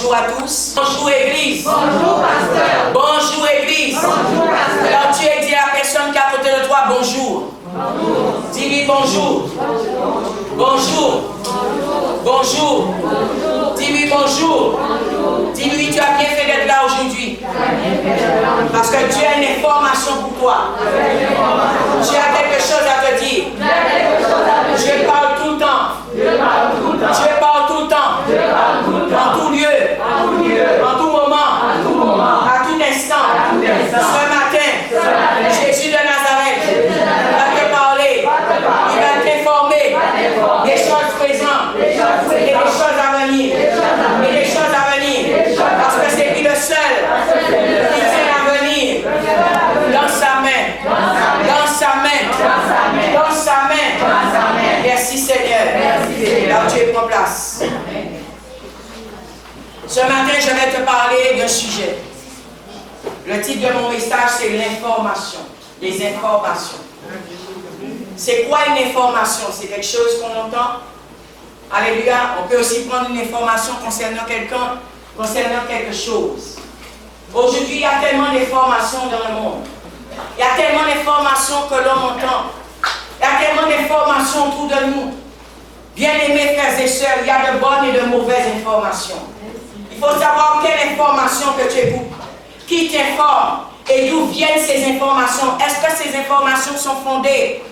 Bonjour à tous. Bonjour Église. Bonjour pasteur. Bonjour Église. Bonjour pasteur. Alors tu as dit à la personne qui est à côté de toi bonjour. Bonjour. Dis-lui bonjour. Bonjour. Bonjour. Dis-lui bonjour. Dis-lui tu as bien fait d'être là aujourd'hui. Parce que tu as une information pour toi. Tu as quelque chose à te dire. Je parle tout le temps. Je parle tout le temps. En tout lieu. En tout moment. À tout instant. Ce matin, Jésus de Nazareth va te parler. Il va t'informer des choses présentes et des choses à venir. Et des choses à venir. Parce que c'est lui le seul qui tient à venir dans sa main. Dans sa main. Dans sa main. Merci Seigneur. Alors tu prends place. Ce matin, je vais te parler d'un sujet. Le titre de mon message, c'est l'information. Les informations. C'est quoi une information? C'est quelque chose qu'on entend. Alléluia. On peut aussi prendre une information concernant quelqu'un, concernant quelque chose. Aujourd'hui, il y a tellement d'informations dans le monde. Il y a tellement d'informations que l'on entend. Il y a tellement d'informations autour de nous. Bien-aimés frères et sœurs, il y a de bonnes et de mauvaises informations. Il faut savoir quelle information que tu écoutes, qui t'informe et d'où viennent ces informations. Est-ce que ces informations sont fondées?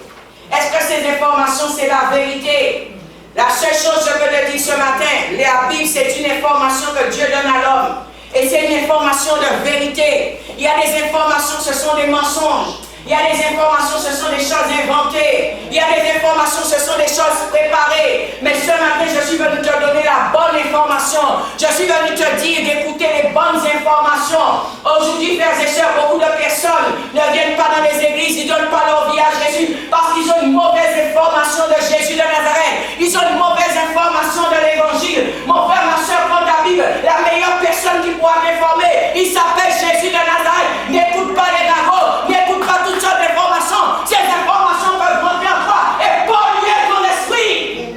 Est-ce que ces informations, c'est la vérité? La seule chose que je peux te dire ce matin, la Bible, c'est une information que Dieu donne à l'homme. Et c'est une information de vérité. Il y a des informations, ce sont des mensonges. Il y a des informations, ce sont des choses inventées. Il y a des informations, ce sont des choses préparées. Mais ce matin, je suis venu te donner la bonne information. Je suis venu te dire d'écouter les bonnes informations. Aujourd'hui, frères et sœurs, beaucoup de personnes ne viennent pas dans les églises, ils ne donnent pas leur vie à Jésus parce qu'ils ont une mauvaise information de Jésus de Nazareth. Ils ont une mauvaise information de l'évangile. Mon frère, ma soeur, prends ta Bible. La meilleure personne qui pourra t'informer, il s'appelle Jésus de Nazareth. N'écoute pas les ragots, n'écoute pas toutes sortes d'informations. Ces informations peuvent rentrer en toi et polluer ton esprit.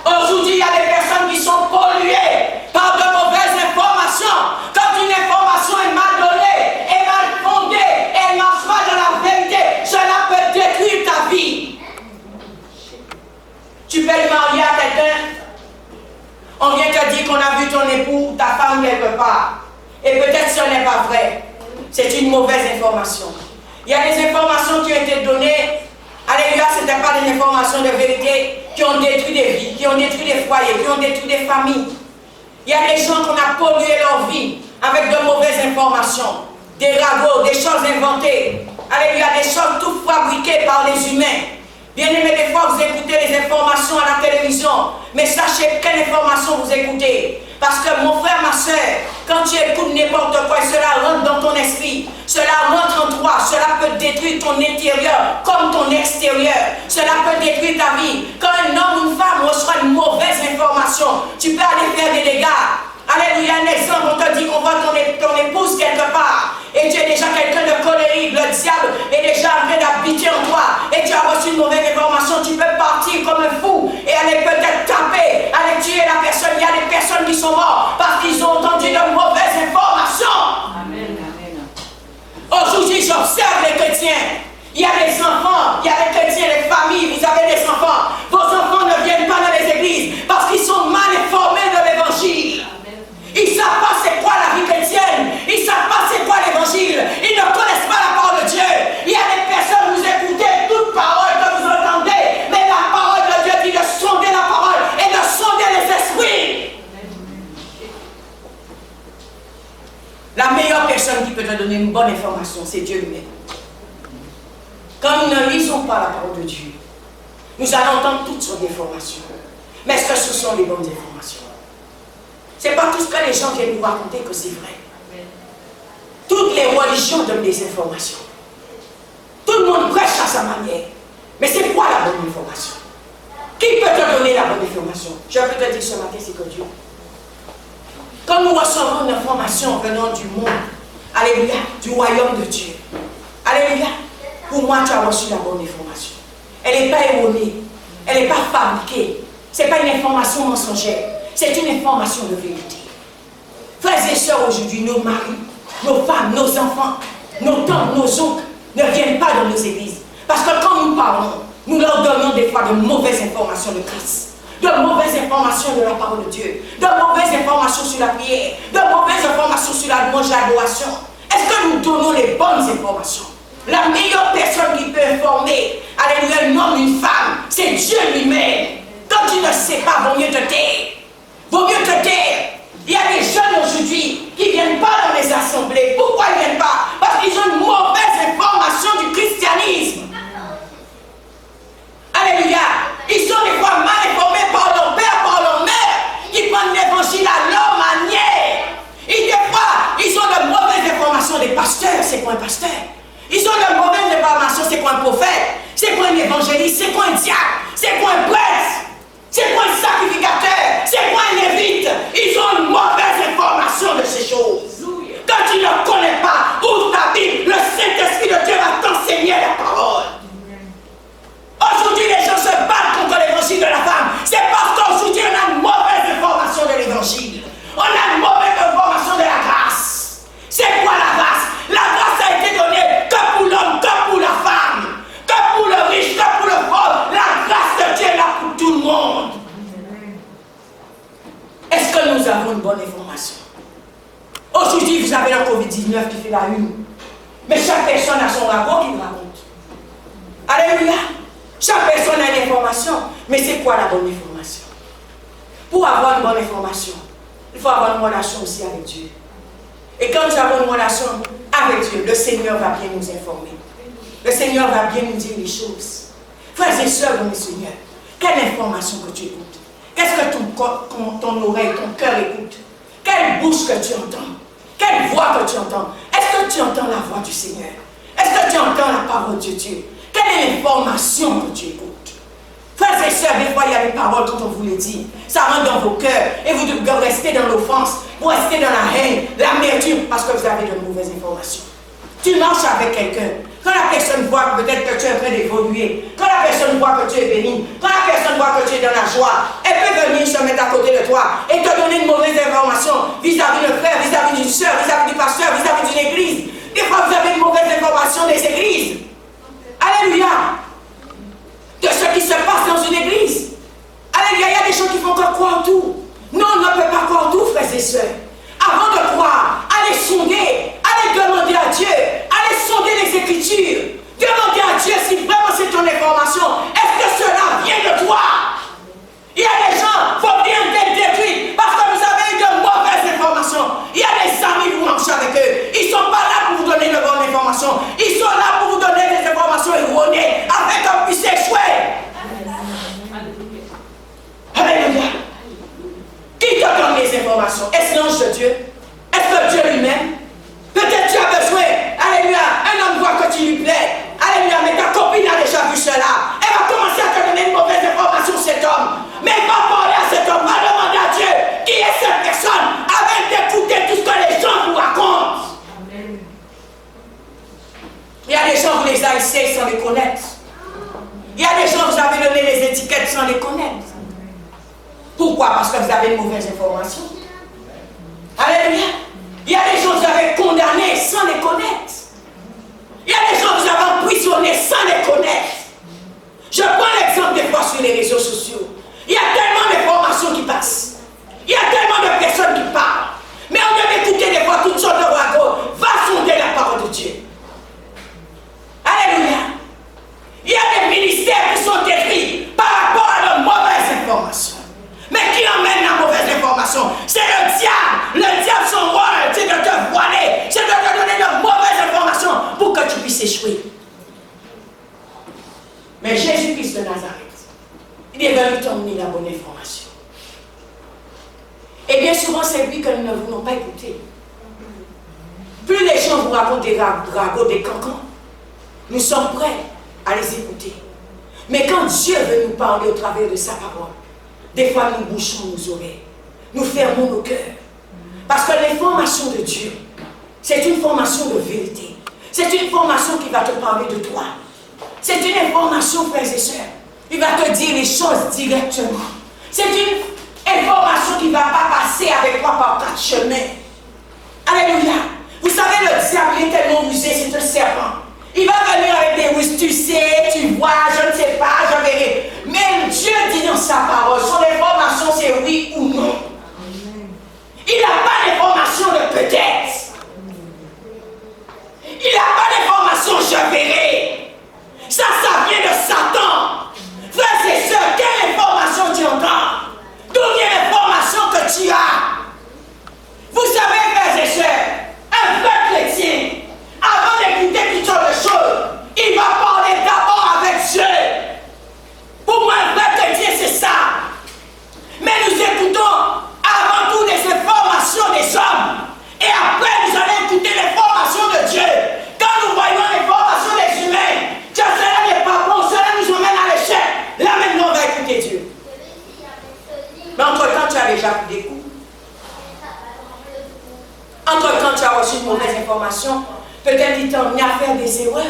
Aujourd'hui, il y a des personnes qui sont polluées par de mauvaises informations. Quand une information est mal donnée, est mal fondée, elle ne marche pas dans la vérité, cela peut détruire ta vie. Tu peux te marier à quelqu'un, on vient te dire qu'on a vu ton époux, ta femme quelque part. Et peut-être ce n'est pas vrai. C'est une mauvaise information. Il y a des informations qui ont été données. Alléluia, ce n'étaient pas des informations de vérité qui ont détruit des vies, qui ont détruit des foyers, qui ont détruit des familles. Il y a des gens qu'on a pollué leur vie avec de mauvaises informations, des ragots, des choses inventées. Alléluia, des choses tout fabriquées par les humains. Bien aimé, des fois vous écoutez les informations à la télévision, mais sachez quelle information vous écoutez. Parce que mon frère, ma soeur, quand tu écoutes n'importe quoi, cela rentre dans ton esprit, cela rentre en toi, cela peut détruire ton intérieur comme ton extérieur, cela peut détruire ta vie. Quand un homme ou une femme reçoit une mauvaise information, tu peux aller faire des dégâts. Alléluia, un exemple, on te dit qu'on voit ton épouse quelque part, et tu es déjà quelqu'un de colérique, le diable est déjà en train d'habiter en toi, et tu as reçu une mauvaise information, tu peux partir comme un fou, et aller peut-être taper, aller tuer la personne. Il y a des personnes qui sont mortes parce qu'ils ont entendu de mauvaises informations. Amen, amen. Aujourd'hui, j'observe les chrétiens. Il y a des enfants, il y a des chrétiens, les familles, vous avez des enfants. Vos enfants ne viennent pas dans les églises parce qu'ils sont mal informés de l'évangile. Ils ne savent pas c'est quoi la vie chrétienne. Ils ne savent pas c'est quoi l'évangile. Ils ne connaissent pas la parole de Dieu. Il y a des personnes, vous écoutez toute parole que vous entendez, mais la parole de Dieu dit de sonder la parole et de sonder les esprits. La meilleure personne qui peut te donner une bonne information, c'est Dieu lui-même. Quand nous ne lisons pas la parole de Dieu, nous allons entendre toutes sortes d'informations. Mais est-ce que ce sont les bonnes informations? Ce n'est pas tout ce que les gens viennent nous raconter que c'est vrai. Toutes les religions donnent des informations. Tout le monde prêche à sa manière. Mais c'est quoi la bonne information? Qui peut te donner la bonne information? Je peux te dire ce matin, c'est que Dieu. Quand nous recevons une information venant du monde, alléluia, du royaume de Dieu, alléluia, pour moi tu as reçu la bonne information. Elle n'est pas erronée, elle n'est pas fabriquée, ce n'est pas une information mensongère. C'est une information de vérité. Frères et sœurs, aujourd'hui, nos maris, nos femmes, nos enfants, nos tantes, nos oncles ne viennent pas dans nos églises. Parce que quand nous parlons, nous leur donnons des fois de mauvaises informations de Christ, de mauvaises informations de la parole de Dieu, de mauvaises informations sur la prière, de mauvaises informations sur la louange et l'adoration. Est-ce que nous donnons les bonnes informations? La meilleure personne qui peut informer, alléluia, un homme, une femme, c'est Dieu lui-même. Quand tu ne sais pas, vaut mieux te taire. Vaut mieux te taire. Il y a des jeunes aujourd'hui qui ne viennent pas dans les assemblées. Pourquoi ils ne viennent pas? Parce qu'ils ont une mauvaise information du christianisme. Alléluia. Ils sont des fois mal informés par leur père, par leur mère. Ils prennent l'évangile à leur manière. Et des fois, ils ont de mauvaises informations des pasteurs. C'est quoi un pasteur? Ils ont de mauvaises informations. C'est quoi un prophète? C'est quoi un évangéliste? C'est quoi un diacre? C'est quoi un prêtre? C'est quoi un sacrificateur? C'est quoi un lévite? Ils ont une mauvaise information de ces choses. Quand tu ne connais pas, ouvre ta Bible, le Saint-Esprit de Dieu va t'enseigner la parole. Aujourd'hui, les gens se battent contre l'évangile de la femme. C'est parce qu'aujourd'hui, on a une mauvaise information de l'évangile. On a une mauvaise information de la grâce. C'est quoi la grâce? La grâce a été donnée que pour l'homme, que pour la femme, que pour le riche, que pour le pauvre. La grâce de Dieu est là pour tout le monde. Est-ce que nous avons une bonne information? Aujourd'hui, vous avez la COVID-19 qui fait la une. Mais chaque personne a son rapport qui raconte. Alléluia. Chaque personne a une information. Mais c'est quoi la bonne information? Pour avoir une bonne information, il faut avoir une relation aussi avec Dieu. Et quand nous avons une relation avec Dieu, le Seigneur va bien nous informer. Le Seigneur va bien nous dire les choses. Frères et sœurs dans le Seigneur, quelle information que tu écoutes? Qu'est-ce que ton oreille, ton cœur écoute? Quelle bouche que tu entends? Quelle voix que tu entends? Est-ce que tu entends la voix du Seigneur? Est-ce que tu entends la parole de Dieu? Quelle est l'information que tu écoutes? Frères et sœurs, des fois il y a des paroles quand on vous les dit. Ça rentre dans vos cœurs et vous restez dans l'offense, vous restez dans la haine, l'amertume, parce que vous avez de mauvaises informations. Tu marches avec quelqu'un. Quand la personne voit peut-être que tu es en train d'évoluer, quand la personne voit que tu es béni, quand la personne voit que tu es dans la joie, elle peut venir se mettre à côté de toi et te donner une mauvaise information vis-à-vis d'un frère, vis-à-vis d'une soeur, vis-à-vis du pasteur, vis-à-vis d'une église. Des fois, vous avez une mauvaise information des églises. Alléluia. De ce qui se passe dans une église. Alléluia, il y a des gens qui font que croire tout. Non, on ne peut pas croire tout, frères et sœurs. Avant de croire, allez sonder, allez demander à Dieu, allez sonder les Écritures. Demandez à Dieu si vraiment c'est ton information. Est-ce que cela vient de toi? Il y a des gens qui vont bien être détruits parce que vous avez eu de mauvaises informations. Il y a des amis, vous marchez avec eux. Ils ne sont pas là pour vous donner de bonnes informations. Ils sont là pour vous donner des informations erronées afin qu'on puisse échouer. Alléluia. Qui te donne les informations? Est-ce l'ange de Dieu? Est-ce que Dieu lui-même? Peut-être tu as besoin, alléluia, un homme voit que tu lui plais. Alléluia, mais ta copine a déjà vu cela. Elle va commencer à te donner une mauvaise information, cet homme. Mais va parler à cet homme, va demander à Dieu qui est cette personne, avant d'écouter tout ce que les gens vous racontent. Amen. Il y a des gens, vous les haïssez sans les connaître. Il y a des gens, vous avez donné les étiquettes sans les connaître. Pourquoi? Parce que vous avez une mauvaise information. Alléluia. Il y a des gens, vous avez condamnés sans les connaître. Il y a des gens, vous avez emprisonnés sans les connaître. Je prends l'exemple des fois sur les réseaux sociaux. Il y a tellement d'informations qui passent. Il y a tellement de personnes qui parlent. Mais au lieu d'écouter des fois toutes sortes de ragots, va sonder la parole de Dieu. Alléluia. Il y a des ministères qui sont détruits par rapport à de mauvaises informations. Mais qui emmène la mauvaise information? C'est le diable. Le diable, son rôle, c'est de te voiler. C'est de te donner de mauvaises informations pour que tu puisses échouer. Mais Jésus-Christ de Nazareth, il est venu t'emmener la bonne information. Et bien souvent, c'est lui que nous ne voulons pas écouter. Plus les gens vous racontent des ragots, des cancans, nous sommes prêts à les écouter. Mais quand Dieu veut nous parler au travers de sa parole, des fois nous bouchons nos oreilles, nous fermons nos cœurs. Parce que l'information de Dieu, c'est une formation de vérité. C'est une formation qui va te parler de toi. C'est une information, frères et sœurs. Il va te dire les choses directement. C'est Information qui ne va pas passer avec toi par quatre chemins. Alléluia. Vous savez, le diable, il est tellement rusé, c'est un serpent. Il va venir avec des ruses, tu sais, tu vois, je ne sais pas, je verrai. Mais Dieu dit dans sa parole, son information c'est oui ou non. Il n'a pas d'information de peut-être. Il n'a pas d'information je verrai. Ça vient de Satan. Frères et sœurs, quelle information tu entends? D'où vient l'information que tu as? Vous savez, frères et sœurs, un vrai chrétien, avant d'écouter toutes sortes de choses, il va parler d'abord avec Dieu. Pour moi, un vrai chrétien, c'est ça. Mais nous écoutons avant tout des informations des hommes. Et après, nous allons écouter les formations de Dieu. Quand nous voyons les formations des humains, que cela n'est pas bon, cela nous emmène à l'échec. Là maintenant, on va écouter Dieu. Mais entre-temps, tu as déjà pris des coups. Entre-temps, tu as reçu une mauvaise information. Peut-être qu'il t'a emmené à faire des erreurs.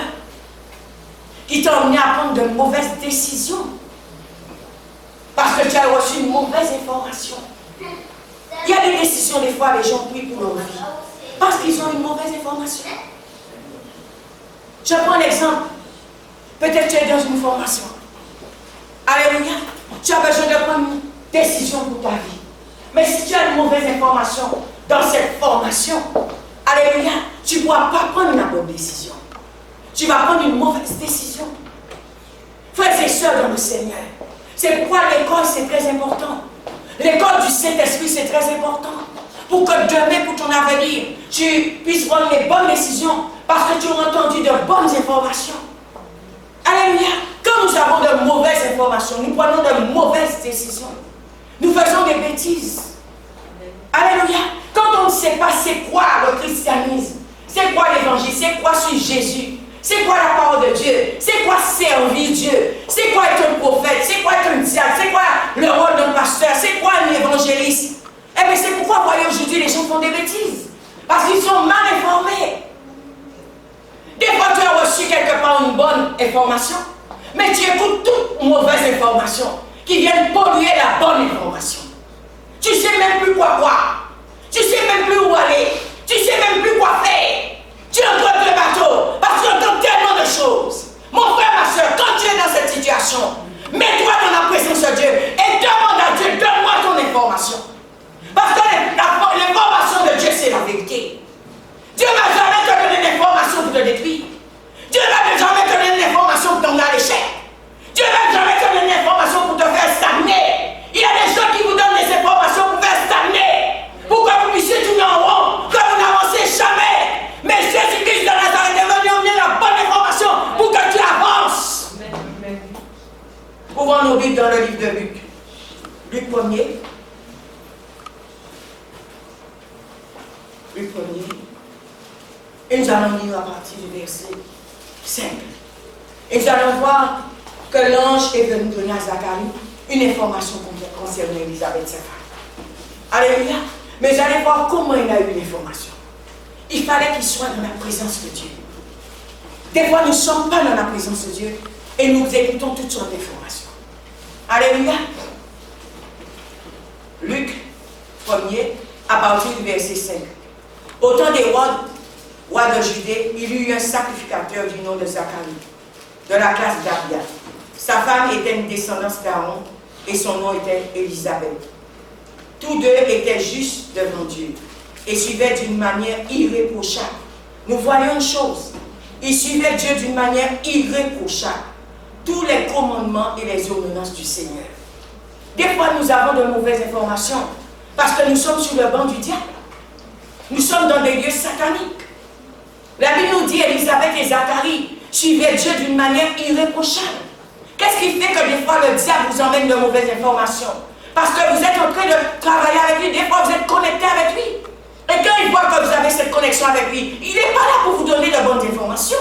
Qu'il t'a emmené à prendre de mauvaises décisions. Parce que tu as reçu une mauvaise information. Il y a des décisions, des fois, les gens prient pour leur vie. Parce qu'ils ont une mauvaise information. Je prends l'exemple. Peut-être que tu es dans une formation. Alléluia. Tu as besoin de prendre une décision pour ta vie. Mais si tu as une mauvaise information dans cette formation, alléluia, tu ne pourras pas prendre la bonne décision. Tu vas prendre une mauvaise décision. Frères et sœurs dans le Seigneur, c'est pourquoi l'école c'est très important. L'école du Saint-Esprit c'est très important. Pour que demain, pour ton avenir, tu puisses prendre les bonnes décisions parce que tu auras entendu de bonnes informations. Alléluia. Quand nous avons de mauvaises informations, nous prenons de mauvaises décisions. Nous faisons des bêtises. Alléluia. Quand on ne sait pas c'est quoi le christianisme, c'est quoi l'évangile, c'est quoi suivre Jésus, c'est quoi la parole de Dieu, c'est quoi servir Dieu, c'est quoi être un prophète, c'est quoi être un diacre, c'est quoi le rôle d'un pasteur, c'est quoi un évangéliste. Eh bien c'est pourquoi, voyez, aujourd'hui les gens font des bêtises. Parce qu'ils sont mal informés. Des fois tu as reçu quelque part une bonne information, mais tu écoutes toute mauvaise information qui viennent polluer la bonne information. Tu ne sais même plus quoi voir. Tu ne sais même plus où aller. Tu ne sais même plus quoi faire. Tu empruntes le bateau parce que tu entends tellement de choses. Mon frère, ma soeur, quand tu es dans cette situation, mets-toi dans la présence de Dieu et demande à Dieu, donne-moi ton information. Parce que l'information de Dieu, c'est la vérité. Dieu ne va jamais te donner l'information pour te détruire. Dieu ne va jamais te donner l'information pour t'emmener à l'échec. Dieu ne va jamais te donner l'information pour te faire stagner. Il y a des gens qui vous donnent des informations pour faire stagner. Pour que vous puissiez tourner en rond, que vous n'avancez jamais. Mais Jésus-Christ de Nazareth est venu emmener la bonne information pour que tu avances. Ouvrons nos Bibles dans le livre de Luc. Luc 1er. Luc 1er. Et nous allons lire à partir du verset 5. Et nous allons voir que l'ange est venu donner à Zacharie une information concernant Élisabeth, sa femme. Alléluia. Mais vous allez voir comment il a eu l'information. Il fallait qu'il soit dans la présence de Dieu. Des fois, nous ne sommes pas dans la présence de Dieu et nous écoutons toutes sortes d'informations. Alléluia. Luc 1er, à partir du verset 5. Au temps d'Hérode, roi de Judée, il y eut un sacrificateur du nom de Zacharie, de la classe d'Abia. Sa femme était une descendance d'Aaron et son nom était Élisabeth. Tous deux étaient justes devant Dieu et suivaient d'une manière irréprochable. Nous voyons une chose, ils suivaient Dieu d'une manière irréprochable. Tous les commandements et les ordonnances du Seigneur. Des fois, nous avons de mauvaises informations parce que nous sommes sur le banc du diable. Nous sommes dans des lieux sataniques. La Bible nous dit Élisabeth et Zacharie suivaient Dieu d'une manière irréprochable. Qu'est-ce qui fait que des fois le diable vous emmène de mauvaises informations? Parce que vous êtes en train de travailler avec lui, des fois vous êtes connecté avec lui. Et quand il voit que vous avez cette connexion avec lui, il n'est pas là pour vous donner de bonnes informations.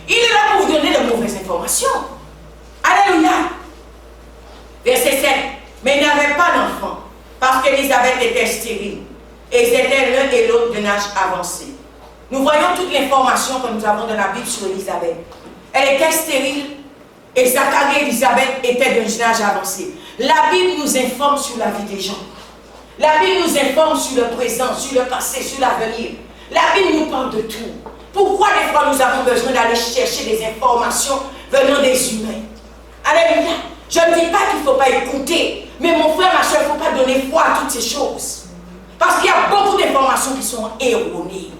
Il est là pour vous donner de mauvaises informations. Alléluia. Verset 7. Mais il n'avait pas d'enfant, parce qu'Élisabeth était stérile. Et ils étaient l'un et l'autre d'un âge avancé. Nous voyons toute l'information que nous avons dans la Bible sur Élisabeth. Elle était stérile et Zacharie et Élisabeth étaient d'un âge avancé. La Bible nous informe sur la vie des gens. La Bible nous informe sur le présent, sur le passé, sur l'avenir. La Bible nous parle de tout. Pourquoi des fois nous avons besoin d'aller chercher des informations venant des humains? Alléluia. Je ne dis pas qu'il ne faut pas écouter, mais mon frère, ma soeur, il ne faut pas donner foi à toutes ces choses. Parce qu'il y a beaucoup d'informations qui sont erronées,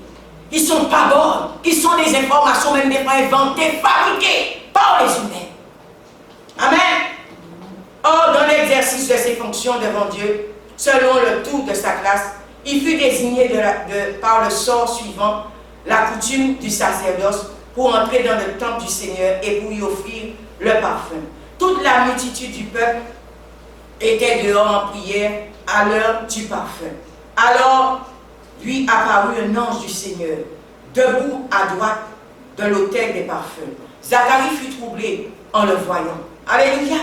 qui ne sont pas bonnes, qui sont des informations même des fois inventées, fabriquées par les humains. Amen. Or, dans l'exercice de ses fonctions devant Dieu, selon le tour de sa classe, il fut désigné par le sort suivant la coutume du sacerdoce pour entrer dans le temple du Seigneur et pour y offrir le parfum. Toute la multitude du peuple était dehors en prière à l'heure du parfum. Alors lui apparut un ange du Seigneur, debout à droite de l'autel des parfums. Zacharie fut troublé en le voyant. Alléluia.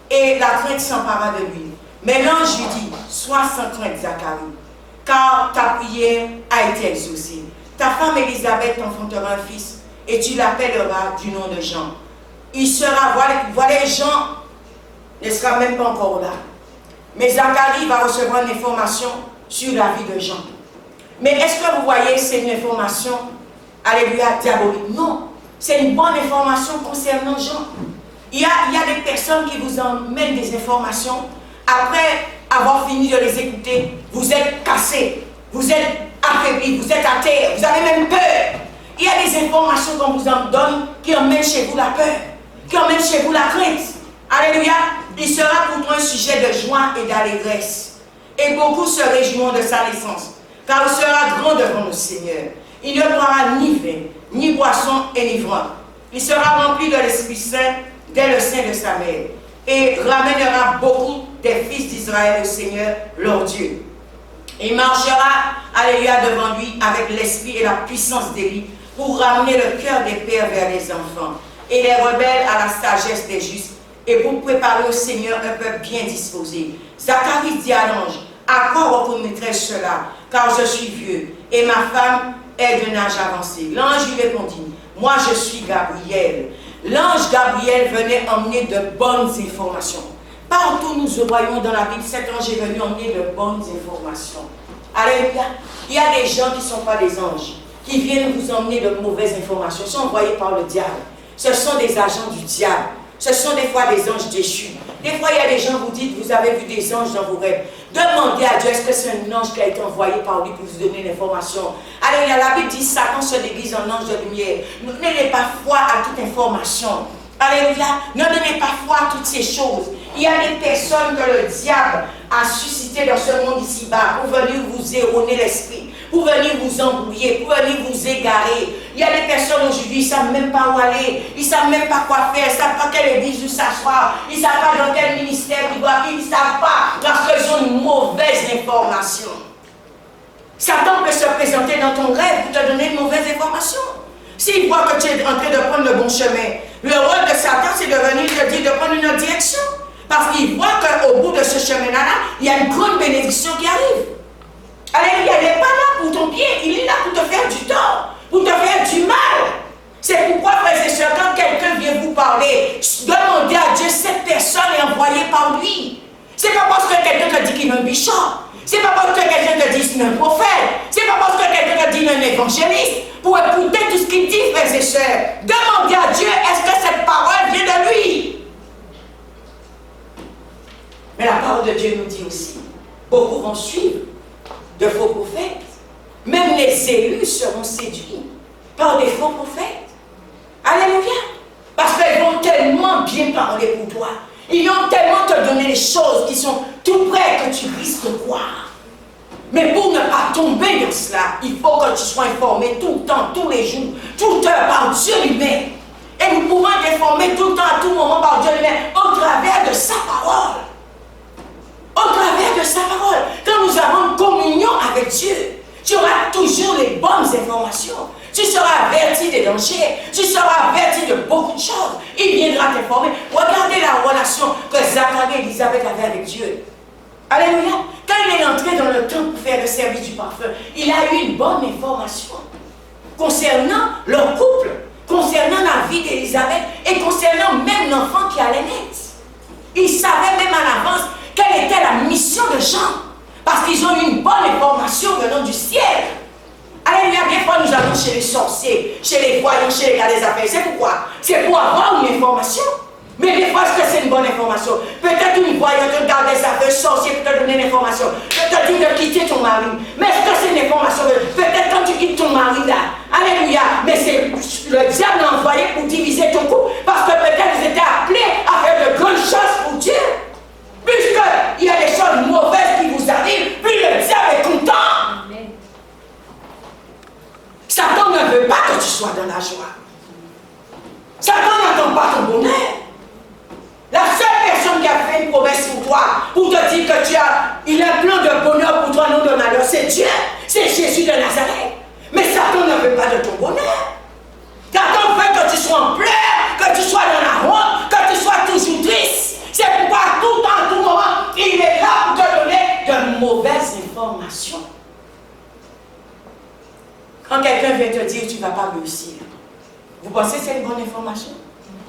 Et la crainte s'empara de lui. Mais l'ange lui dit, sois sans crainte, Zacharie, car ta prière a été exaucée. Ta femme Élisabeth t'enfantera un fils, et tu l'appelleras du nom de Jean. Il sera, voilà, Jean ne sera même pas encore là. Mais Zacharie va recevoir une information sur la vie de Jean. Mais est-ce que vous voyez, c'est une information, alléluia, diabolique? Non, c'est une bonne information concernant Jean. Il y a des personnes qui vous emmènent des informations. Après avoir fini de les écouter, vous êtes cassés, vous êtes affaiblis, vous êtes à terre, vous avez même peur. Il y a des informations qu'on vous en donne qui emmènent chez vous la peur, qui emmènent chez vous la crainte. Alléluia. Il sera pour toi un sujet de joie et d'allégresse. Et beaucoup se réjouiront de sa naissance, car il sera grand devant le Seigneur. Il ne boira ni vin, ni boisson enivrante. Il sera rempli de l'Esprit Saint dès le sein de sa mère, et ramènera beaucoup des fils d'Israël au Seigneur, leur Dieu. Il marchera, alléluia, devant lui avec l'esprit et la puissance d'Élie pour ramener le cœur des pères vers les enfants et les rebelles à la sagesse des justes et pour préparer au Seigneur un peuple bien disposé. Zacharie dit à l'ange, à quoi reconnaîtrai-je cela? Car je suis vieux et ma femme est d'un âge avancé. L'ange lui répondit, moi je suis Gabriel. L'ange Gabriel venait emmener de bonnes informations. Partout nous voyons dans la Bible, cet ange est venu emmener de bonnes informations. Alléluia. Il y a des gens qui ne sont pas des anges, qui viennent vous emmener de mauvaises informations. Ils sont envoyés par le diable. Ce sont des agents du diable. Ce sont des fois des anges déchus. Des fois, il y a des gens, vous dites, vous avez vu des anges dans vos rêves. Demandez à Dieu, est-ce que c'est un ange qui a été envoyé par lui pour vous donner l'information? Alléluia, la Bible dit, Satan se déguise en ange de lumière. Ne donnez pas foi à toute information. Alléluia, ne donnez pas foi à toutes ces choses. Il y a des personnes que le diable a suscitées dans ce monde ici-bas pour venir vous erroner l'esprit, pour venir vous embrouiller, pour venir vous égarer. Il y a des personnes aujourd'hui, ils ne savent même pas où aller, ils ne savent même pas quoi faire, ils ne savent pas quelle église où s'asseoir, ils ne savent pas dans quel ministère ils doivent, ils ne savent pas parce qu'ils ont une mauvaise information. Satan peut se présenter dans ton rêve pour te donner une mauvaise information. S'il voit que tu es en train de prendre le bon chemin, le rôle de Satan, c'est de venir te dire de prendre une autre direction. Parce qu'il voit qu'au bout de ce chemin-là, il y a une grande bénédiction qui arrive. Alléluia, il n'est pas là pour ton bien, il est là pour te faire du tort, pour te faire du mal. C'est pourquoi, frères et sœurs, quand quelqu'un vient vous parler, demandez à Dieu, cette personne est envoyée par lui. C'est pas parce que quelqu'un te dit qu'il est un bishop. C'est pas parce que quelqu'un te dit qu'il est un prophète. C'est pas parce que quelqu'un te dit qu'il est un évangéliste. Pour écouter tout ce qu'il dit, frères et sœurs, demandez à Dieu, est-ce que cette parole vient de lui? Mais la parole de Dieu nous dit aussi, beaucoup vont suivre de faux prophètes. Même les élus seront séduits par des faux prophètes. Alléluia. Parce qu'ils vont tellement bien parler pour toi. Ils vont tellement te donner les choses qui sont tout près que tu risques de croire. Mais pour ne pas tomber dans cela, il faut que tu sois informé tout le temps, tous les jours, toute heure par Dieu lui-même. Et nous pouvons être informés tout le temps, à tout moment par Dieu lui-même, au travers de sa parole. Au travers de sa parole. Quand nous avons une communion avec Dieu, tu auras toujours les bonnes informations. Tu seras averti des dangers. Tu seras averti de beaucoup de choses. Il viendra t'informer. Regardez la relation que Zacharie et Élisabeth avaient avec Dieu. Alléluia. Quand il est entré dans le temple pour faire le service du parfum, il a eu une bonne information concernant leur couple, concernant la vie d'Élisabeth et concernant même l'enfant qui allait naître. Il savait même en avance quelle était la mission de Jean. Parce qu'ils ont une bonne information venant du ciel. Alléluia, des fois nous allons chez les sorciers, chez les voyants, chez les gars des affaires. C'est pourquoi? C'est pour avoir une information. Mais des fois, est-ce que c'est une bonne information? Peut-être une voyante, un gars des affaires, sorcier peut te donner une information. Peut te dire de quitter ton mari. Mais est-ce que c'est une information? Peut-être quand tu quittes ton mari là. Alléluia. Mais c'est le diable l'a envoyé pour diviser ton couple. Parce que peut-être ils étaient appelés à faire de grandes choses pour Dieu. Puisqu'il y a des choses mauvaises qui vous arrivent, puis le diable est content. Amen. Satan ne veut pas que tu sois dans la joie. Satan n'attend pas ton bonheur. La seule personne qui a fait une promesse pour toi, pour te dire que il a un plan de bonheur pour toi, non de malheur, c'est Dieu, c'est Jésus de Nazareth. Mais Satan ne veut pas de ton bonheur. Satan veut que tu sois en pleurs, que tu sois dans la honte, que tu sois toujours triste. C'est pourquoi tout en tout moment, il est là pour te donner de mauvaises informations. Quand quelqu'un vient te dire tu ne vas pas réussir, vous pensez que c'est une bonne information?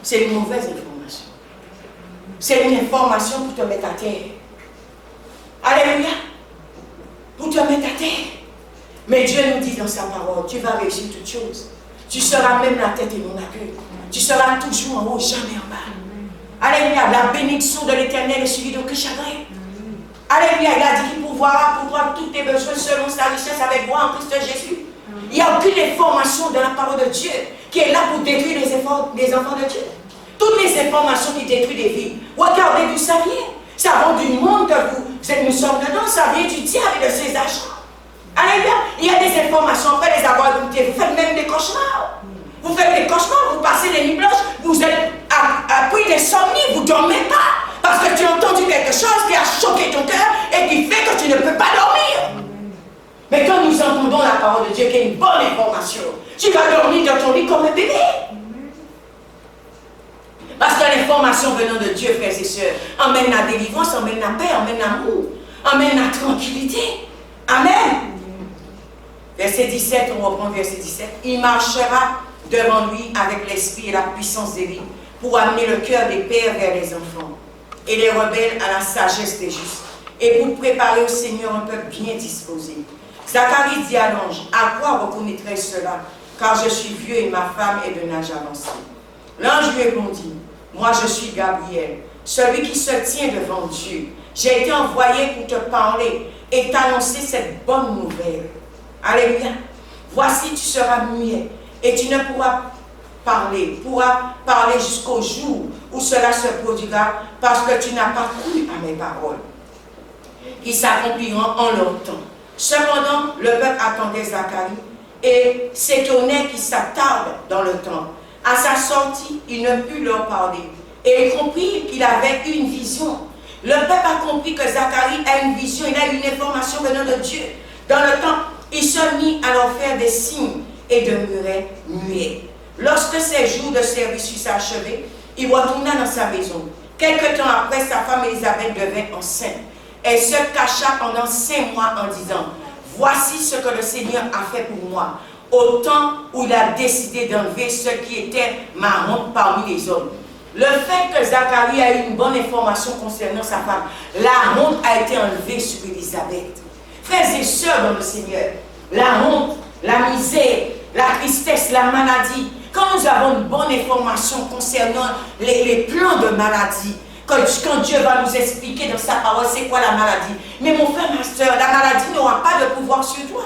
C'est une mauvaise information. C'est une information pour te mettre à terre. Alléluia. Pour te mettre à terre. Mais Dieu nous dit dans sa parole, tu vas réussir toutes choses. Tu seras même la tête et non la queue. Tu seras toujours en haut, jamais en bas. Alléluia. La bénédiction de l'Éternel est suivie d'aucun chagrin. Alléluia. Il a dit qu'il pourvoira pour toi tous tes besoins selon sa richesse avec moi en Christ Jésus. Il n'y a aucune information dans la parole de Dieu qui est là pour détruire les enfants de Dieu. Toutes les informations qui détruisent des vies. Regardez d'où ça vient. Ça vient du monde que nous sommes dedans. Ça vient du diable et de ses agents. Alléluia. Il y a des informations, après les avoir écoutées. Vous faites même des cauchemars. Vous faites des cauchemars, vous passez des nuits blanches. Vous êtes pris d'insomnie, vous ne dormez pas. Parce que tu as entendu quelque chose qui a choqué ton cœur et qui fait que tu ne peux pas dormir. Mais quand nous entendons la parole de Dieu, qui est une bonne information, tu vas dormir dans ton lit comme un bébé. Parce que l'information venant de Dieu, frères et sœurs, emmène la délivrance, emmène la paix, emmène l'amour, emmène la tranquillité. Amen. Verset 17, on reprend verset 17. Il marchera devant lui avec l'esprit et la puissance d'Élie pour amener le cœur des pères vers les enfants et les rebelles à la sagesse des justes et pour préparer au Seigneur un peuple bien disposé. Zacharie dit à l'ange, à quoi reconnaîtrai-je cela, car je suis vieux et ma femme est de âge avancé. L'ange lui répondit, moi je suis Gabriel, celui qui se tient devant Dieu. J'ai été envoyé pour te parler et t'annoncer cette bonne nouvelle. Alléluia. Voici, tu seras muet et tu ne pourras parler jusqu'au jour où cela se produira parce que tu n'as pas cru à mes paroles, qui s'accompliront en leur temps. Cependant, le peuple attendait Zacharie et s'étonnait qu'il s'attarde dans le temps. À sa sortie, il ne put leur parler. Et il comprit qu'il avait une vision. Le peuple a compris que Zacharie a une vision, il a une information venant de Dieu. Dans le temps, il se mit à leur faire des signes et demeurait muet. Lorsque ses jours de service furent achevés, il retourna dans sa maison. Quelque temps après, sa femme Élisabeth devint enceinte. Elle se cacha pendant 5 mois en disant, voici ce que le Seigneur a fait pour moi. Au temps où il a décidé d'enlever ce qui était ma honte parmi les hommes. Le fait que Zacharie a eu une bonne information concernant sa femme, la honte a été enlevée sur Élisabeth. Frères et sœurs dans le Seigneur, la honte, la misère, la tristesse, la maladie, quand nous avons une bonne information concernant les plans de maladie, quand Dieu va nous expliquer dans sa parole c'est quoi la maladie. Mais mon frère, ma soeur, la maladie n'aura pas de pouvoir sur toi.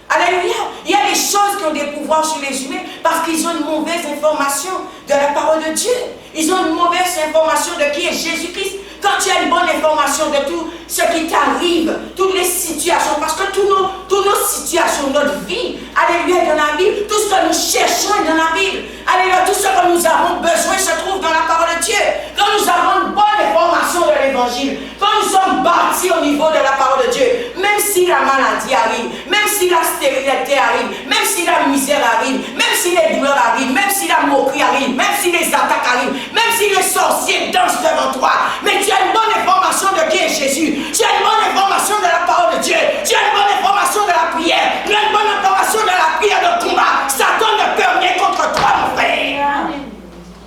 Alléluia. Il y a des choses qui ont des pouvoirs sur les humains parce qu'ils ont une mauvaise information de la parole de Dieu. Ils ont une mauvaise information de qui est Jésus-Christ. Quand tu as une bonne information de tout ce qui t'arrive, toutes les situations, parce que toutes nos situations, notre vie, alléluia, est dans la Bible. Tout ce que nous cherchons est dans la Bible. Alléluia, tout ce que nous avons besoin se trouve dans la parole de Dieu. Quand nous avons une bonne information de l'évangile, quand nous sommes bâtis au niveau de la parole de Dieu, même si la maladie arrive, même si la stérilité arrive, même si la misère arrive, même si les douleurs arrivent, même si la moquerie arrive, même si les attaques arrivent, même si les sorciers dansent devant toi, mais tu as une bonne information de qui est Jésus. Tu as une bonne information de la parole de Dieu. Tu as une bonne information de la prière. Tu as une bonne information de la prière de combat. Satan ne peut rien contre toi, mon frère.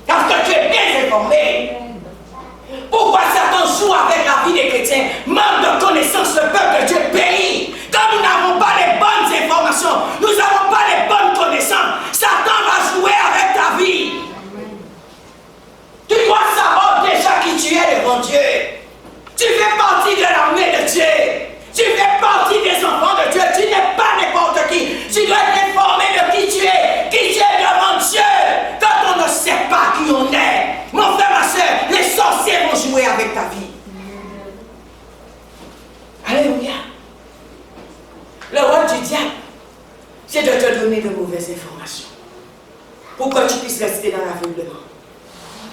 Parce que tu es bien informé. Pourquoi Satan joue avec la vie des chrétiens? Manque de connaissance, le peuple de Dieu pour que tu puisses rester dans l'aveuglement.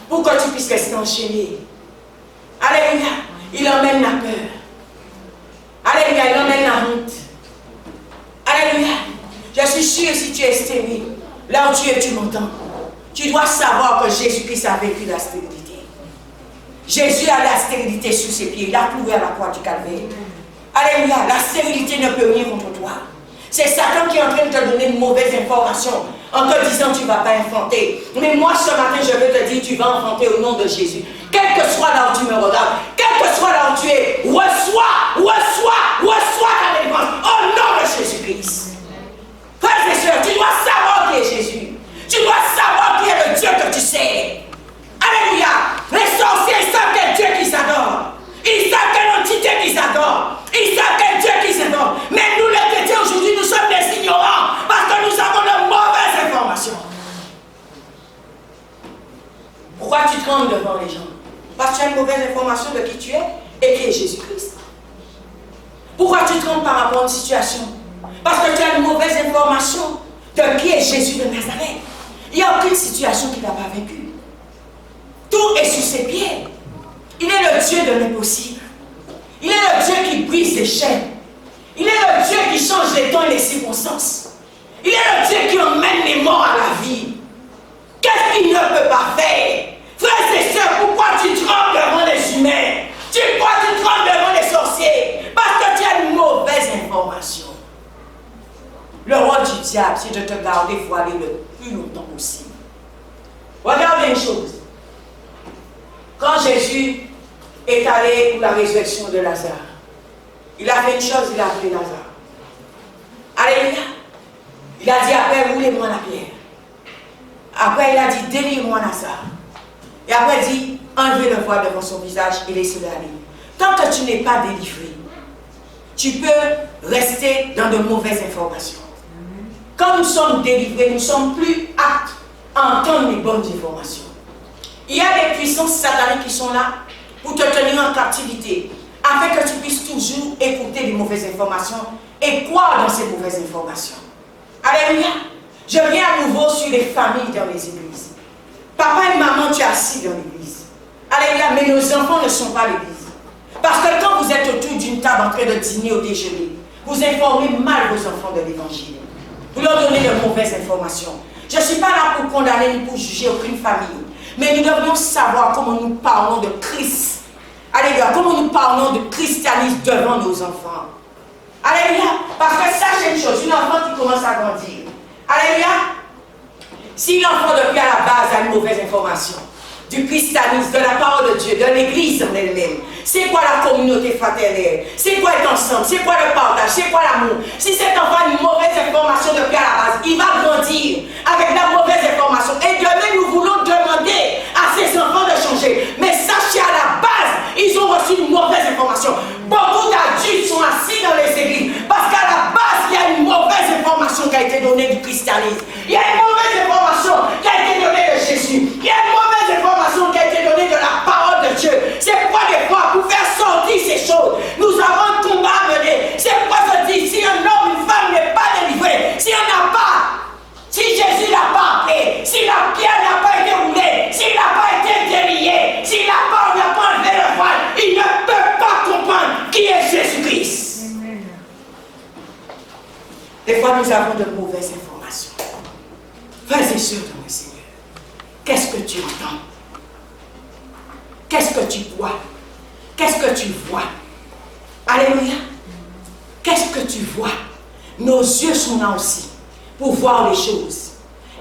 Pour que tu puisses rester enchaîné. Alléluia. Il emmène la peur. Alléluia. Il emmène la honte. Alléluia. Je suis sûre, si tu es stérile, là où tu es, tu m'entends. Tu dois savoir que Jésus-Christ a vécu la stérilité. Jésus a la stérilité sur ses pieds. Il a prouvé à la croix du Calvaire. Alléluia. La stérilité ne peut rien contre toi. C'est Satan qui est en train de te donner une mauvaise information en te disant tu ne vas pas enfanter. Mais moi ce matin je veux te dire tu vas enfanter au nom de Jésus. Quel que soit là où tu me regardes, quel que soit là où tu es, reçois ta délivrance au nom de Jésus-Christ. Frères et sœurs, tu dois savoir qui est Jésus. Tu dois savoir qui est le Dieu que tu sais. Alléluia. Les sorciers savent quel Dieu qu'ils adorent. Ils savent quelle entité qu'ils adorent. Ils savent quel Dieu qu'ils adorent. Mais nous les chrétiens aujourd'hui, nous sommes des ignorants parce que nous avons de mauvaises informations. Pourquoi tu trembles devant les gens? Parce que tu as une mauvaise information de qui tu es et qui est Jésus-Christ. Pourquoi tu trembles par rapport à une situation? Parce que tu as une mauvaise information de qui est Jésus de Nazareth. Il n'y a aucune situation qu'il n'a pas vécue. Tout est sur ses pieds. Il est le Dieu de l'impossible. Il est le Dieu qui brise les chaînes. Il est le Dieu qui change les temps et les circonstances. Il est le Dieu qui emmène les morts à la vie. Qu'est-ce qu'il ne peut pas faire? Frères et sœurs, pourquoi tu trembles devant les humains? Pourquoi tu trembles devant les sorciers? Parce que tu as une mauvaise information. Le rôle du diable, c'est de te garder voilé le plus longtemps possible. Regardez une chose. Quand Jésus est allé pour la résurrection de Lazare, il a fait une chose, il a appelé Lazare. Alléluia. Il a dit après, roulez-moi la pierre. Après, il a dit, délivre-moi Lazare. Et après, il dit, enlevez le voile devant son visage et laissez-le aller. Tant que tu n'es pas délivré, tu peux rester dans de mauvaises informations. Quand nous sommes délivrés, nous ne sommes plus aptes à entendre les bonnes informations. Il y a des puissances sataniques qui sont là pour te tenir en captivité, afin que tu puisses toujours écouter les mauvaises informations et croire dans ces mauvaises informations. Alléluia. Je viens à nouveau sur les familles dans les églises. Papa et maman, tu es assis dans l'église. Alléluia, mais nos enfants ne sont pas à l'église. Parce que quand vous êtes autour d'une table en train de dîner au déjeuner, vous informez mal vos enfants de l'évangile. Vous leur donnez de mauvaises informations. Je ne suis pas là pour condamner ni pour juger aucune famille. Mais nous devons savoir comment nous parlons de Christ. Alléluia, comment nous parlons de christianisme devant nos enfants. Alléluia, parce que sachez une chose, une enfant qui commence à grandir. Alléluia, si l'enfant depuis à la base a une mauvaise information du christianisme, de la parole de Dieu, de l'église en elle-même, c'est quoi la communauté fraternelle, c'est quoi être ensemble, c'est quoi le partage, c'est quoi l'amour. Si cet enfant a une mauvaise information depuis à la base, il va grandir avec la mauvaise information. Et demain, nous voulons demander à ces enfants de changer. Mais sachez, à la base, ils ont reçu une mauvaise information. Beaucoup d'adultes sont assis dans les églises parce qu'à la base, il y a une mauvaise information qui a été donnée du christianisme. Il y a une mauvaise information qui a été donnée de Jésus. Il y a une mauvaise information qui a été donnée de la parole de Dieu. C'est pourquoi des fois, pour faire sortir ces choses, nous avons un combat à mener. C'est pourquoi je dis, si un homme, une femme n'est pas délivré, si on n'a pas, si Jésus n'a pas appelé, si la pierre n'a pas été roulée, s'il n'a pas été délié, si la parole n'a pas enlevé le voile, il ne peut pas comprendre qui est Jésus-Christ. Des fois, nous avons de mauvaises informations. Frères et sœurs de mon Seigneur, qu'est-ce que tu entends? Qu'est-ce que tu vois? Qu'est-ce que tu vois? Alléluia. Qu'est-ce que tu vois? Nos yeux sont là aussi pour voir les choses.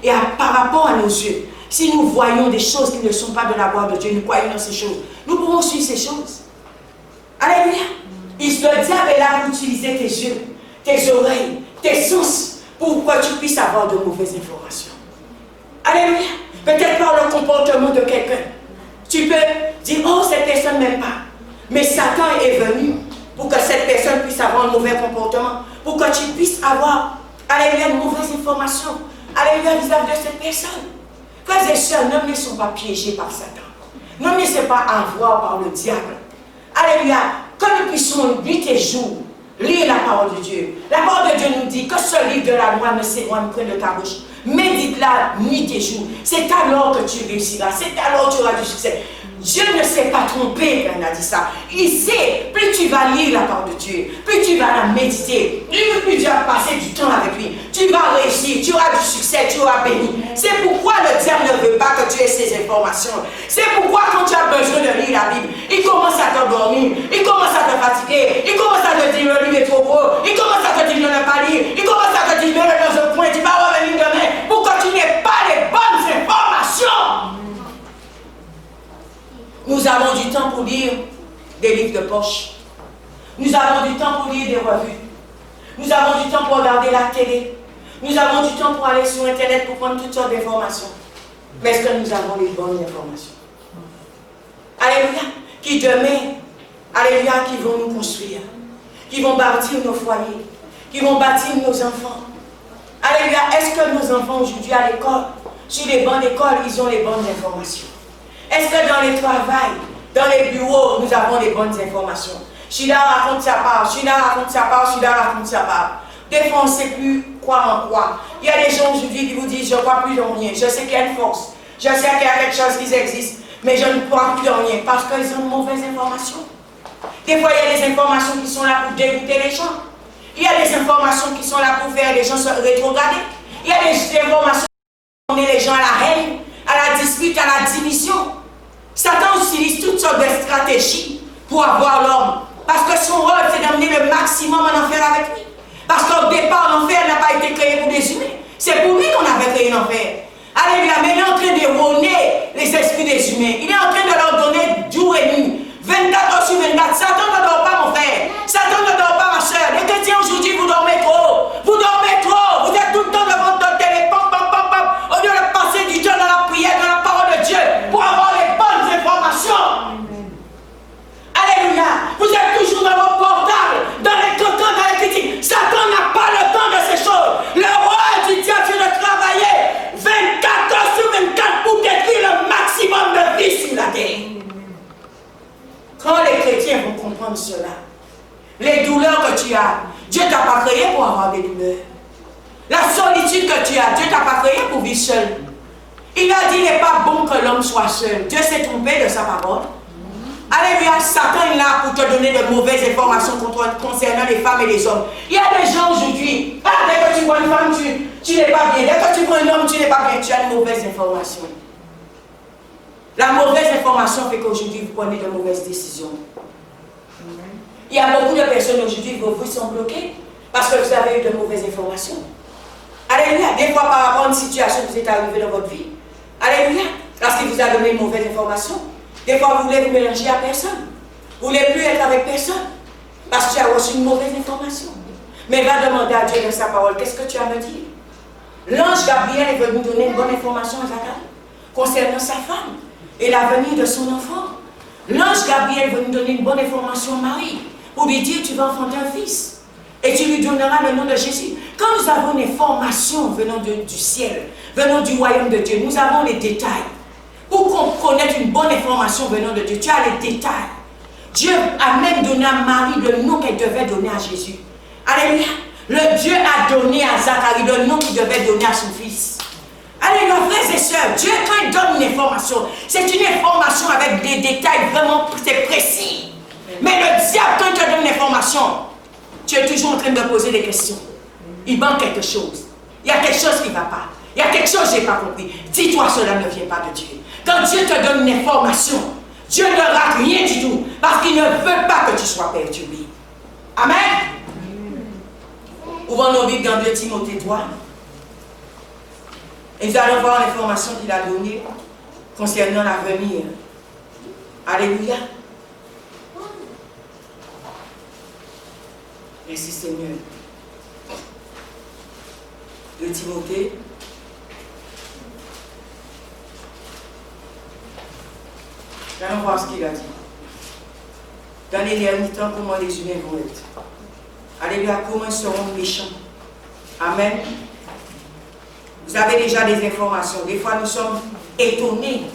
Et par rapport à nos yeux, si nous voyons des choses qui ne sont pas de la gloire de Dieu, nous croyons dans ces choses, nous pouvons suivre ces choses. Alléluia. Le diable est là pour utiliser tes yeux, tes oreilles, tes sens, pour que tu puisses avoir de mauvaises informations. Alléluia. Peut-être par le comportement de quelqu'un. Tu peux dire, oh, cette personne ne m'aime pas. Mais Satan est venu pour que cette personne puisse avoir un mauvais comportement, pour que tu puisses avoir, alléluia, une mauvaise information, alléluia, vis-à-vis de cette personne. Frères et sœurs, ne laissons pas piéger par Satan. Ne laissez pas avoir par le diable. Alléluia, que nous puissions nuit et jour lire la parole de Dieu. La parole de Dieu nous dit que ce livre de la loi ne s'éloigne point de ta bouche, Médite-la nuit et jour. C'est alors que tu réussiras. C'est alors que tu auras du succès. Dieu ne s'est pas trompé quand il a dit ça. Il sait, plus tu vas lire la parole de Dieu, plus tu vas la méditer, plus tu vas passer du temps avec lui, tu vas réussir, tu auras du succès, tu auras béni. C'est pourquoi le diable ne veut pas que tu aies ces informations. C'est pourquoi quand tu as besoin de lire la Bible, il commence à t'endormir, il commence à te fatiguer, il commence à te dire le livre est trop gros, il commence à te dire de ne pas lire, il commence à te dire mets-le dans un point, tu vas revenir demain pour que tu n'aies pas les bonnes informations. Nous avons du temps pour lire des livres de poche. Nous avons du temps pour lire des revues. Nous avons du temps pour regarder la télé. Nous avons du temps pour aller sur Internet pour prendre toutes sortes d'informations. Mais est-ce que nous avons les bonnes informations? Alléluia. Qui demain, alléluia, qui vont nous construire, qui vont bâtir nos foyers, qui vont bâtir nos enfants. Alléluia. Est-ce que nos enfants aujourd'hui à l'école, sur les bancs d'école, ils ont les bonnes informations? Est-ce que dans les travails, dans les bureaux, nous avons les bonnes informations? Chida raconte sa part, Chida raconte sa part, Chida raconte sa part. Des fois, on ne sait plus quoi en quoi. Il y a des gens aujourd'hui qui vous disent, je ne crois plus en rien. Je sais qu'il y a une force. Je sais qu'il y a quelque chose qui existe. Mais je ne crois plus en rien parce qu'ils ont de mauvaises informations. Des fois, il y a des informations qui sont là pour dégoûter les gens. Il y a des informations qui sont là pour faire les gens se rétrograder. Il y a des informations qui mettent les gens à la haine, à la dispute, à la division. Satan utilise toutes sortes de stratégies pour avoir l'homme. Parce que son rôle, c'est d'amener le maximum en enfer avec lui. Parce qu'au départ, l'enfer n'a pas été créé pour les humains. C'est pour lui qu'on avait créé l'enfer. Alléluia, mais il est en train de rôner les esprits des humains. Il est en train de leur donner jour et nuit. 24 heures sur 24. Satan ne dort pas, mon frère. Satan ne dort pas, ma soeur. Les chrétiens aujourd'hui, vous dormez trop. Vous dormez trop. Vous êtes tout le temps devant votre télé. Pop, pop, pop, pop. Au lieu de passer du temps dans la prière, dans la parole de Dieu, pour avoir les bonnes informations. Alléluia. Vous êtes toujours dans vos portables, dans les cocons, dans les critiques. Satan n'a pas le temps de ces choses. Le roi du diable, c'est de travailler 24 heures sur 24 pour détruire le maximum de vie sur la terre. Quand les chrétiens vont comprendre cela, les douleurs que tu as, Dieu ne t'a pas créé pour avoir des douleurs. La solitude que tu as, Dieu ne t'a pas créé pour vivre seul. Il a dit, il n'est pas bon que l'homme soit seul. Dieu s'est trompé de sa parole. Alléluia, Satan est là pour te donner de mauvaises informations concernant les femmes et les hommes. Il y a des gens aujourd'hui, dès que tu vois une femme, tu n'es pas bien. Dès que tu vois un homme, tu n'es pas bien. Tu as une mauvaise information. La mauvaise information fait qu'aujourd'hui, vous prenez de mauvaises décisions. Il y a beaucoup de personnes aujourd'hui, vos vies sont bloquées parce que vous avez eu de mauvaises informations. Alléluia, des fois par rapport à une situation qui vous est arrivée dans votre vie. Alléluia, parce qu'il vous a donné une mauvaise information. Des fois, vous voulez vous mélanger à personne. Vous ne voulez plus être avec personne. Parce que tu as reçu une mauvaise information. Mais va demander à Dieu dans sa parole, qu'est-ce que tu as à me dire? L'ange Gabriel est venu donner une bonne information à Zacharie concernant sa femme et l'avenir de son enfant. L'ange Gabriel est venu donner une bonne information à Marie pour lui dire, tu vas enfanter un fils. Et tu lui donneras le nom de Jésus. Quand nous avons une information venant du ciel, venant du royaume de Dieu, nous avons les détails. Pour qu'on connaisse une bonne information venant de Dieu, tu as les détails. Dieu a même donné à Marie le nom qu'elle devait donner à Jésus. Alléluia. Le Dieu a donné à Zacharie le nom qu'il devait donner à son fils. Alléluia, frères et sœurs, Dieu quand il donne une information, c'est une information avec des détails vraiment précis. Mais le diable, quand il te donne une information, tu es toujours en train de poser des questions. Il manque quelque chose. Il y a quelque chose qui ne va pas. Il y a quelque chose que je n'ai pas compris. Dis-toi, cela ne vient pas de Dieu. Quand Dieu te donne une information, Dieu ne rate rien du tout. Parce qu'il ne veut pas que tu sois perturbé. Amen. Ouvrons nos Bibles dans 2 Timothée 3. Et nous allons voir l'information qu'il a donnée concernant l'avenir. Alléluia. Merci Seigneur. 2 Timothée. Allons voir ce qu'il a dit. Dans les derniers temps, comment les humains vont être. Alléluia, comment ils seront méchants. Amen. Vous avez déjà des informations. Des fois, nous sommes étonnés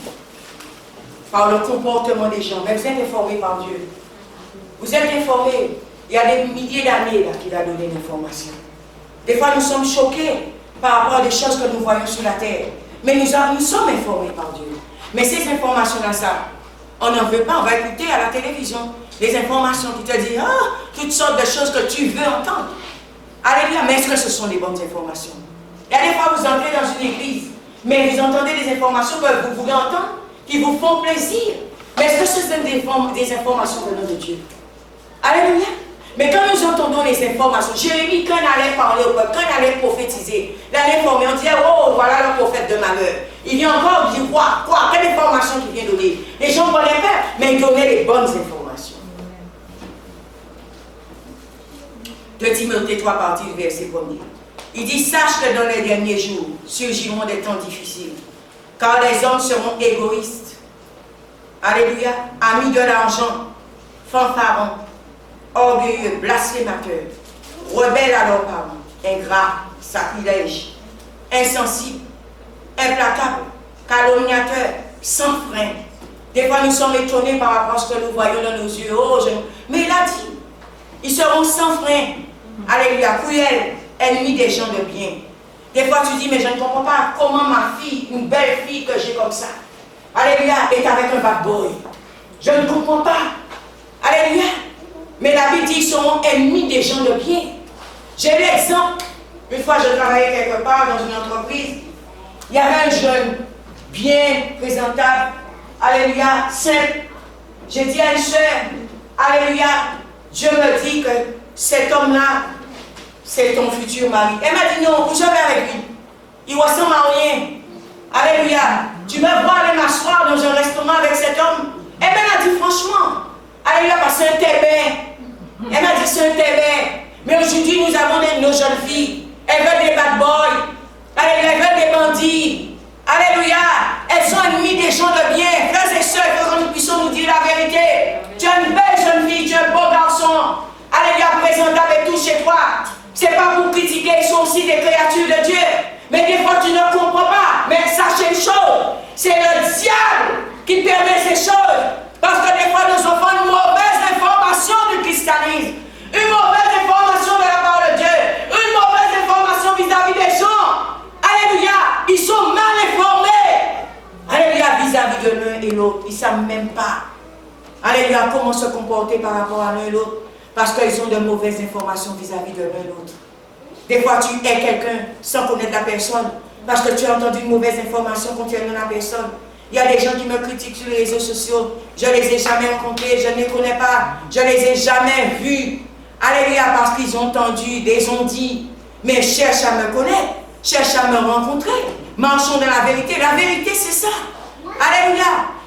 par le comportement des gens. Mais vous êtes informés par Dieu. Vous êtes informés. Il y a des milliers d'années qu'il a donné l'information. Des fois, nous sommes choqués par rapport à des choses que nous voyons sur la terre. Mais nous sommes informés par Dieu. Mais ces informations-là, ça, on n'en veut pas. On va écouter à la télévision les informations qui te disent toutes sortes de choses que tu veux entendre. Alléluia. Mais est-ce que ce sont les bonnes informations? Il y a des fois, vous entrez dans une église, mais vous entendez des informations que vous voulez entendre, qui vous font plaisir. Mais est-ce que ce sont des informations venant de Dieu? Alléluia. Mais quand nous entendons les informations, Jérémie, quand il allait parler au peuple, quand il allait prophétiser, il allait informer, on disait, oh, voilà le prophète de malheur. Il vient encore dire quoi? Quelle information qu'il vient donner? Les gens prenaient peur, mais il donnait les bonnes informations. 2 Timothée 3, partie du verset 1er. Il dit, sache que dans les derniers jours, surgiront des temps difficiles, car les hommes seront égoïstes. Alléluia. Amis de l'argent, fanfarons, orgueilleux, blasphémateurs, rebelles à leurs parents, ingrats, sacrilèges, insensibles, implacables, calomniateurs, sans frein. Des fois, nous sommes étonnés par rapport à ce que nous voyons dans nos yeux. Mais il a dit, ils seront sans frein. Alléluia, cruels, ennemis des gens de bien. Des fois, tu dis, mais je ne comprends pas comment ma fille, une belle fille que j'ai comme ça, alléluia, est avec un bad boy. Je ne comprends pas. Alléluia. Mais la Bible dit qu'ils seront ennemis des gens de bien. J'ai l'exemple. Une fois, je travaillais quelque part dans une entreprise. Il y avait un jeune, bien présentable. Alléluia, simple. J'ai dit à une soeur, alléluia, Dieu me dit que cet homme-là, c'est ton futur mari. Elle m'a dit non, vous savez avec lui. Il ressemble à rien. Alléluia. Tu me vois aller m'asseoir dans un restaurant avec cet homme. Elle m'a dit franchement, alléluia, parce que c'est un tébé. Elle m'a dit c'est un tébé. Mais aujourd'hui, nous avons nos jeunes filles. Elles veulent des bad boys. Alléluia, elles veulent des bandits. Alléluia. Elles sont ennemies des gens de bien. Frères et sœurs, que nous puissions nous dire la vérité. Tu es une belle jeune fille, tu es un beau garçon. Alléluia, présentable et tout chez toi. C'est pas pour critiquer, ils sont aussi des créatures de Dieu. Mais des fois, tu ne comprends pas. Mais sachez une chose, c'est le diable qui permet ces choses. Parce que des fois, nous offrons une mauvaise information du christianisme. Une mauvaise information de la parole de Dieu. Une mauvaise information vis-à-vis des gens. Alléluia. Ils sont mal informés. Alléluia, vis-à-vis de l'un et l'autre. Ils ne savent même pas. Alléluia, comment se comporter par rapport à l'un et l'autre. Parce qu'ils ont de mauvaises informations vis-à-vis de l'un et l'autre. Des fois, tu hais quelqu'un sans connaître la personne. Parce que tu as entendu une mauvaise information concernant la personne. Il y a des gens qui me critiquent sur les réseaux sociaux. Je ne les ai jamais rencontrés, je ne les connais pas. Je ne les ai jamais vus. Alléluia, parce qu'ils ont entendu des on-dit. Mais cherche à me connaître, cherche à me rencontrer. Marchons dans la vérité. La vérité, c'est ça. Alléluia.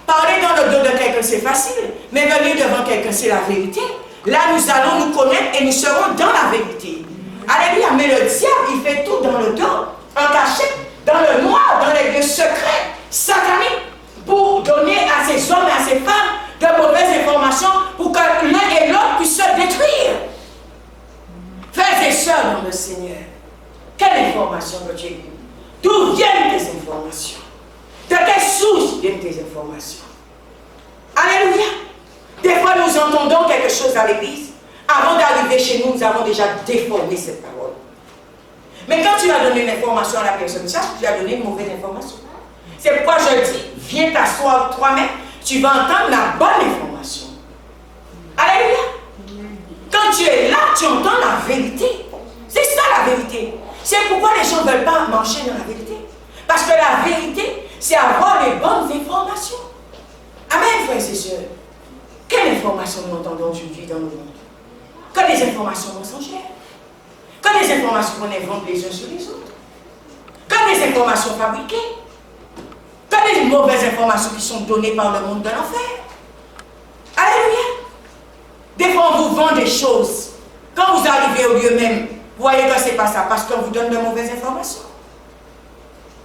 Parler dans le dos de quelqu'un, c'est facile. Mais venir devant quelqu'un, c'est la vérité. Là, nous allons nous connaître et nous serons dans la vérité. Alléluia. Mais le diable, il fait tout dans le dos, en cachette, dans le noir, dans les lieux secrets, sataniques, pour donner à ces hommes et à ces femmes de mauvaises informations pour que l'un et l'autre puissent se détruire. Frères et sœurs dans le Seigneur, quelle information que tu écoutes? D'où viennent tes informations? De quelle source viennent tes informations? Alléluia. Des fois, nous entendons quelque chose à l'église. Avant d'arriver chez nous, nous avons déjà déformé cette parole. Mais quand tu as donné une information à la personne, tu as donné une mauvaise information. C'est pourquoi je dis, viens t'asseoir toi-même, tu vas entendre la bonne information. Alléluia. Quand tu es là, tu entends la vérité. C'est ça la vérité. C'est pourquoi les gens ne veulent pas marcher dans la vérité. Parce que la vérité, c'est avoir les bonnes informations. Amen, frères et sœurs. Quelle information nous entendons aujourd'hui dans le monde? Que des informations mensongères. Que des informations qu'on invente les uns sur les autres. Que des informations fabriquées. Que des mauvaises informations qui sont données par le monde de l'enfer. Alléluia. Des fois, on vous vend des choses. Quand vous arrivez au lieu même, vous voyez que ce n'est pas ça, parce qu'on vous donne de mauvaises informations.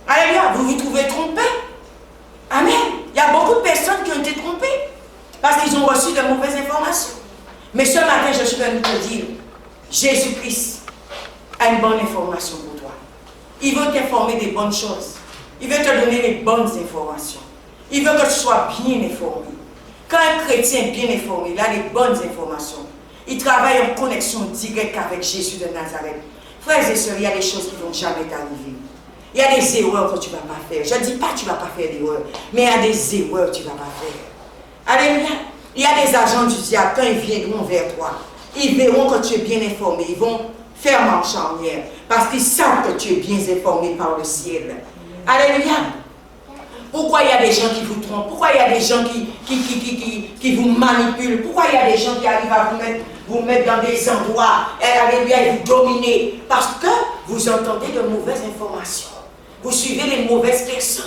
Alléluia. Vous vous trouvez trompé. Amen. Il y a beaucoup de personnes qui ont été trompées parce qu'ils ont reçu de mauvaises informations. Mais ce matin, je suis venu te dire, Jésus-Christ a une bonne information pour toi. Il veut t'informer des bonnes choses. Il veut te donner les bonnes informations. Il veut que tu sois bien informé. Quand un chrétien est bien informé, il a les bonnes informations. Il travaille en connexion directe avec Jésus de Nazareth. Frères et sœurs, il y a des choses qui ne vont jamais t'arriver. Il y a des erreurs que tu ne vas pas faire. Je ne dis pas que tu ne vas pas faire d'erreurs, mais il y a des erreurs que tu ne vas pas faire. Alléluia. Il y a des agents du diable, quand ils viendront vers toi, ils verront que tu es bien informé. Ils vont faire marche arrière parce qu'ils savent que tu es bien informé par le ciel. Alléluia. Pourquoi il y a des gens qui vous trompent? Pourquoi il y a des gens qui vous manipulent? Pourquoi il y a des gens qui arrivent à vous mettre dans des endroits, alléluia, et vous dominer? Parce que vous entendez de mauvaises informations. Vous suivez les mauvaises personnes.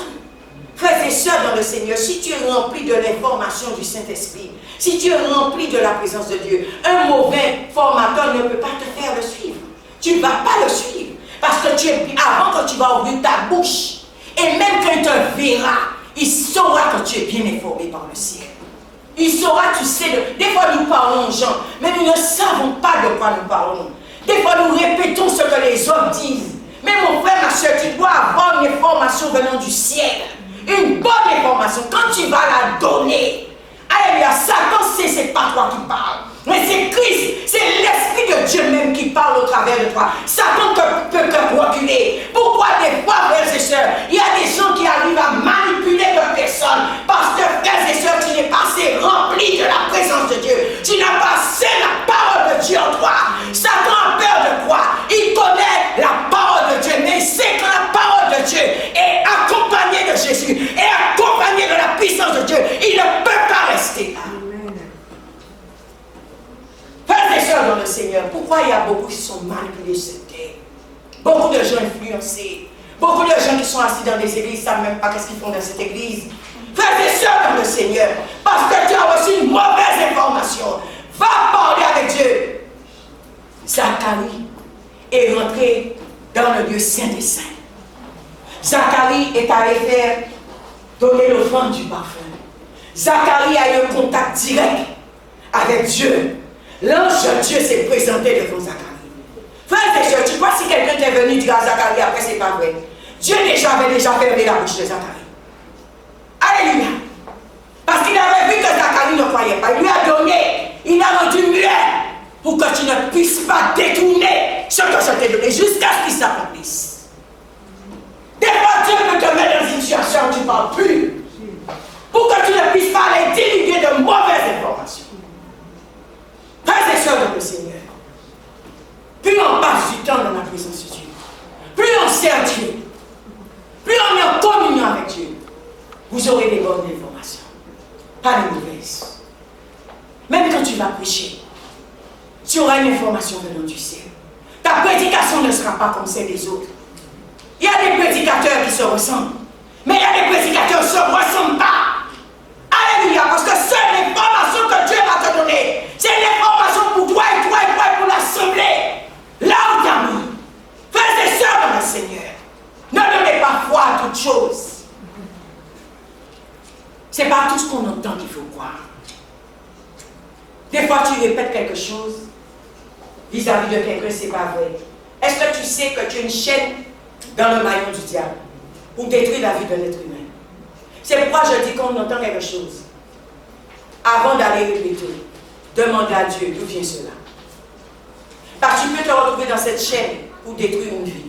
Frères et sœurs dans le Seigneur, si tu es rempli de l'information du Saint-Esprit, si tu es rempli de la présence de Dieu, un mauvais formateur ne peut pas te faire le suivre. Tu ne vas pas le suivre. Parce que avant que tu vas ouvrir ta bouche, et même quand il te verra, il saura que tu es bien informé par le ciel. Il saura, tu sais, des fois nous parlons aux gens, mais nous ne savons pas de quoi nous parlons. Des fois nous répétons ce que les hommes disent. Mais mon frère, ma soeur, tu dois avoir une information venant du ciel. Une bonne information. Quand tu vas la donner, alléluia, Satan sait, c'est pas toi qui parles. Mais c'est Christ, c'est l'Esprit de Dieu même qui parle au travers de toi. Satan peut te reculer. Pourquoi des fois, frères et sœurs, il y a des gens qui arrivent à manipuler d'autres personnes parce que, frères et sœurs, tu n'es pas assez rempli de la présence de Dieu. Tu n'as pas assez la parole de Dieu en toi. Satan a peur de quoi? Il connaît la parole de Dieu, mais il sait que la parole de Dieu est accompagnée de Jésus, est accompagnée de la puissance de Dieu. Il ne peut pas rester là. Frères et sœurs dans le Seigneur, pourquoi il y a beaucoup qui sont manipulés sur cette terre? Beaucoup de gens influencés. Beaucoup de gens qui sont assis dans des églises ne savent même pas qu'est-ce qu'ils font dans cette église. Frères et sœurs dans le Seigneur, parce que tu as reçu une mauvaise information, va parler avec Dieu. Zacharie est rentré dans le lieu saint des saints. Zacharie est allé faire donner l'offrande du parfum. Zacharie a eu un contact direct avec Dieu. L'ange de Dieu s'est présenté devant Zacharie. Frères et sœurs, tu crois si quelqu'un t'est venu dire à Zacharie, après c'est pas vrai. Dieu avait déjà fermé la bouche de Zacharie. Alléluia. Parce qu'il avait vu que Zacharie ne croyait pas. Il lui a donné, il a rendu muet pour que tu ne puisses pas détourner ce que je t'ai donné jusqu'à ce qu'il s'accomplisse. Des fois, Dieu peut te mettre dans une situation où tu ne parles plus pour que tu ne puisses pas aller divulguer de mauvaises informations. Frères et sœurs dans le Seigneur, plus on passe du temps dans la présence de Dieu, plus on sert Dieu, plus on est en communion avec Dieu, vous aurez des bonnes informations, pas des mauvaises. Même quand tu vas prêcher, tu auras une information venant du ciel. Ta prédication ne sera pas comme celle des autres. Il y a des prédicateurs qui se ressemblent, mais il y a des prédicateurs qui ne se ressemblent pas. Alléluia, parce que seule l'information que Dieu va te donner, c'est l'information pour toi et toi et toi et pour l'assemblée. Là où tu as mis. Frères et sœurs dans le Seigneur, ne donnez pas foi à toutes choses. Ce n'est pas tout ce qu'on entend qu'il faut croire. Des fois, tu répètes quelque chose vis-à-vis de quelqu'un, ce n'est pas vrai. Est-ce que tu sais que tu as une chaîne dans le maillon du diable pour détruire la vie de l'être humain? C'est pourquoi je dis qu'on entend quelque chose. Avant d'aller répéter, demande à Dieu d'où vient cela. Parce que tu peux te retrouver dans cette chaîne pour détruire une vie.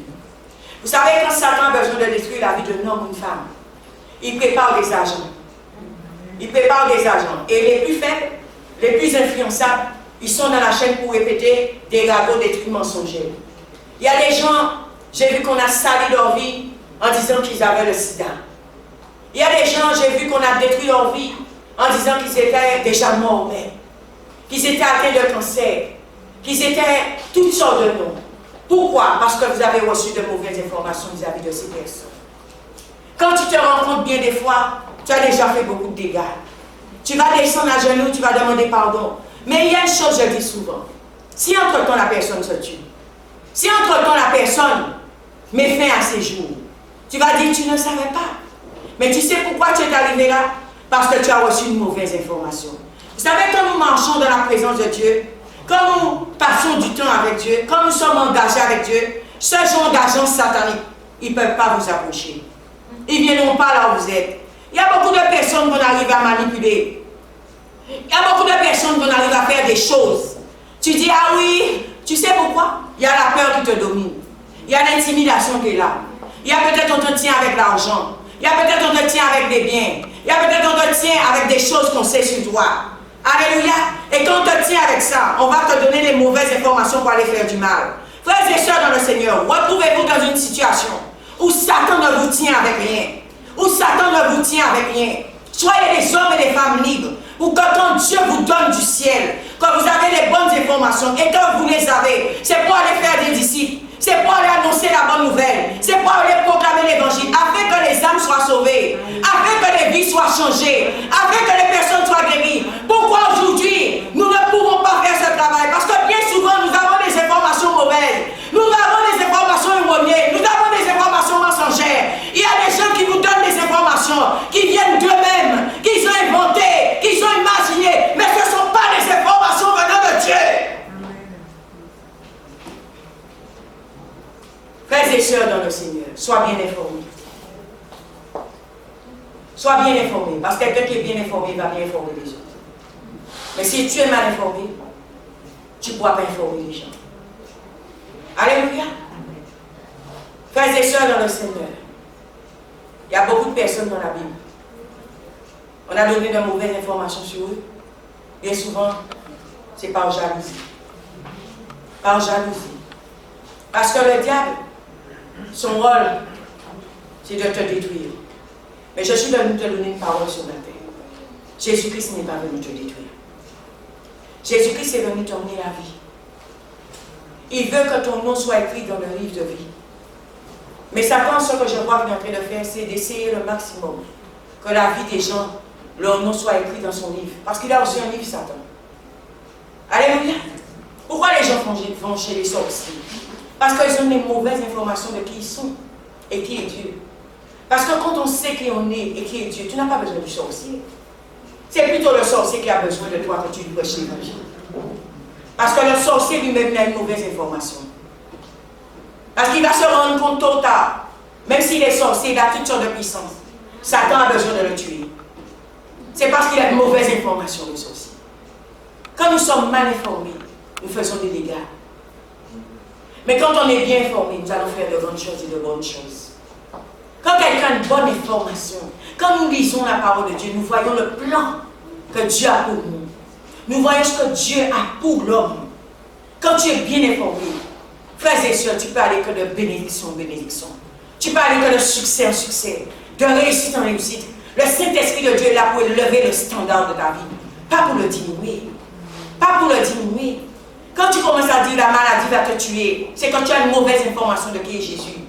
Vous savez, quand Satan a besoin de détruire la vie d'un homme ou d'une femme, il prépare des agents. Il prépare des agents. Et les plus faibles, les plus influençables, ils sont dans la chaîne pour répéter des ragots, des trucs mensongers. Il y a des gens, j'ai vu qu'on a sali leur vie en disant qu'ils avaient le sida. Il y a des gens, j'ai vu qu'on a détruit leur vie en disant qu'ils étaient déjà morts même, qu'ils étaient atteints de cancer, qu'ils étaient toutes sortes de noms. Pourquoi? Parce que vous avez reçu de mauvaises informations vis-à-vis de ces personnes. Quand tu te rends compte bien des fois, tu as déjà fait beaucoup de dégâts. Tu vas descendre à genoux, tu vas demander pardon. Mais il y a une chose, je dis souvent. Si entre-temps la personne se tue, si entre-temps la personne met fin à ses jours, tu vas dire, tu ne savais pas. Mais tu sais pourquoi tu es arrivé là? Parce que tu as reçu une mauvaise information. Vous savez, quand nous marchons dans la présence de Dieu, quand nous passons du temps avec Dieu, quand nous sommes engagés avec Dieu, ce genre d'agents sataniques, ils ne peuvent pas vous approcher. Ils ne viendront pas là où vous êtes. Il y a beaucoup de personnes qu'on arrive à manipuler. Il y a beaucoup de personnes qu'on arrive à faire des choses. Tu dis, ah oui, tu sais pourquoi? Il y a la peur qui te domine. Il y a l'intimidation qui est là. Il y a peut-être on te tient avec l'argent. Il y a peut-être on te tient avec des biens. Il y a peut-être on te tient avec des choses qu'on sait sur toi. Alléluia. Et quand on te tient avec ça, on va te donner les mauvaises informations pour aller faire du mal. Frères et sœurs dans le Seigneur, retrouvez-vous dans une situation où Satan ne vous tient avec rien. Où Satan ne vous tient avec rien. Soyez des hommes et des femmes libres. Ou quand Dieu vous donne du ciel, quand vous avez les bonnes informations et quand vous les avez, c'est pour aller faire des disciples. C'est pour aller annoncer la bonne nouvelle. C'est pour aller proclamer l'évangile. Afin que les âmes soient sauvées. Afin que les vies soient changées. Afin que les personnes soient guéries. Pourquoi aujourd'hui, nous ne pouvons pas faire ce travail? Parce que bien souvent, nous avons des informations mauvaises. Nous avons des informations erronées. Nous avons des informations mensongères. Il y a des gens qui vous donnent des informations qui viennent d'eux-mêmes, qu'ils ont inventées, qu'ils ont imaginées. Mais ce ne sont pas des informations venant de Dieu. Frères et sœurs dans le Seigneur, sois bien informés. Sois bien informé, parce que quelqu'un qui est bien informé va bien informer les autres. Mais si tu es mal informé, tu ne pourras pas informer les gens. Alléluia. Frères et sœurs dans le Seigneur, il y a beaucoup de personnes dans la Bible. On a donné de mauvaises informations sur eux. Bien souvent, c'est par jalousie. Par jalousie. Parce que le diable, son rôle, c'est de te détruire. Mais je suis venu te donner une parole sur la terre. Jésus-Christ n'est pas venu te détruire. Jésus-Christ est venu t'emmener la vie. Il veut que ton nom soit écrit dans le livre de vie. Mais Satan, ce que je vois qu'il est en train de faire, c'est d'essayer le maximum que la vie des gens, leur nom soit écrit dans son livre. Parce qu'il a aussi un livre, Satan. Alléluia. Pourquoi les gens vont chez les sorciers? Parce qu'ils ont des mauvaises informations de qui ils sont et qui est Dieu. Parce que quand on sait qui on est et qui est Dieu, tu n'as pas besoin du sorcier. C'est plutôt le sorcier qui a besoin de toi que tu lui prêches l'évangile. Parce que le sorcier lui-même a une mauvaise information. Parce qu'il va se rendre compte tôt ou tard, même s'il est sorcier, il a toutes sortes de puissance. Satan a besoin de le tuer. C'est parce qu'il a une mauvaise information, le sorcier. Quand nous sommes mal informés, nous faisons des dégâts. Mais quand on est bien informé, nous allons faire de grandes choses et de bonnes choses. Quand quelqu'un a une bonne information, quand nous lisons la parole de Dieu, nous voyons le plan que Dieu a pour nous. Nous voyons ce que Dieu a pour l'homme. Quand tu es bien informé, frères et sœurs, tu peux aller que de bénédiction en bénédiction. Tu peux aller que de succès en succès, de réussite en réussite. Le Saint-Esprit de Dieu est là pour élever le standard de ta vie. Pas pour le diminuer. Pas pour le diminuer. Quand tu commences à dire la maladie va te tuer, c'est quand tu as une mauvaise information de qui est Jésus.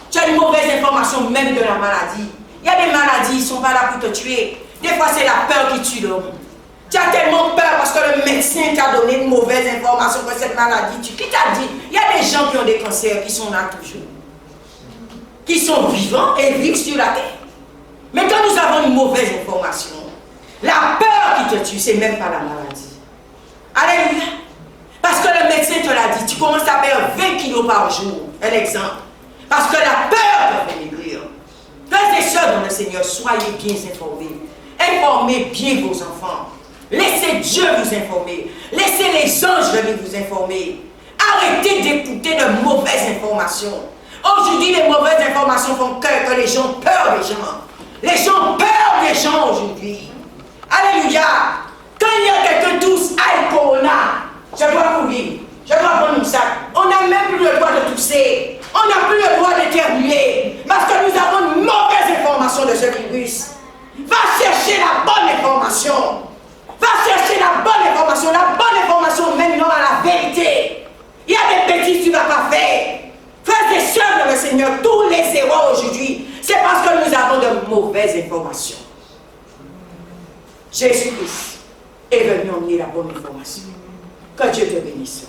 Tu as une mauvaise information même de la maladie. Il y a des maladies, ils ne sont pas là pour te tuer. Des fois, c'est la peur qui tue l'homme. Tu as tellement peur parce que le médecin t'a donné une mauvaise information que cette maladie tue. Qui t'a dit? Il y a des gens qui ont des cancers qui sont là toujours. Qui sont vivants et vivent sur la terre. Mais quand nous avons une mauvaise information, la peur qui te tue, c'est même pas la maladie. Alléluia. Parce que le médecin te l'a dit, tu commences à perdre 20 kilos par jour. Un exemple. Parce que la peur te fait maigrir. Frères et sœurs dans le Seigneur, soyez bien informés. Informez bien vos enfants. Laissez Dieu vous informer. Laissez les anges venir vous informer. Arrêtez d'écouter de mauvaises informations. Aujourd'hui, les mauvaises informations font que les gens peur des gens. Les gens peur des gens aujourd'hui. Alléluia. Quand il y a quelqu'un tous, aïe, corona, je dois courir, je dois prendre mon sac. On n'a même plus le droit de tousser. On n'a plus le droit d'éternuer. Parce que nous avons une mauvaise information de ce virus. Va chercher la bonne information. Va chercher la bonne information. La bonne information mène à la vérité. Il y a des bêtises que tu ne vas pas faire. Frères et sœurs dans le Seigneur, tous les erreurs aujourd'hui, c'est parce que nous avons de mauvaises informations. Jésus-Christ est venu emmener la bonne information. Que Dieu te bénisse.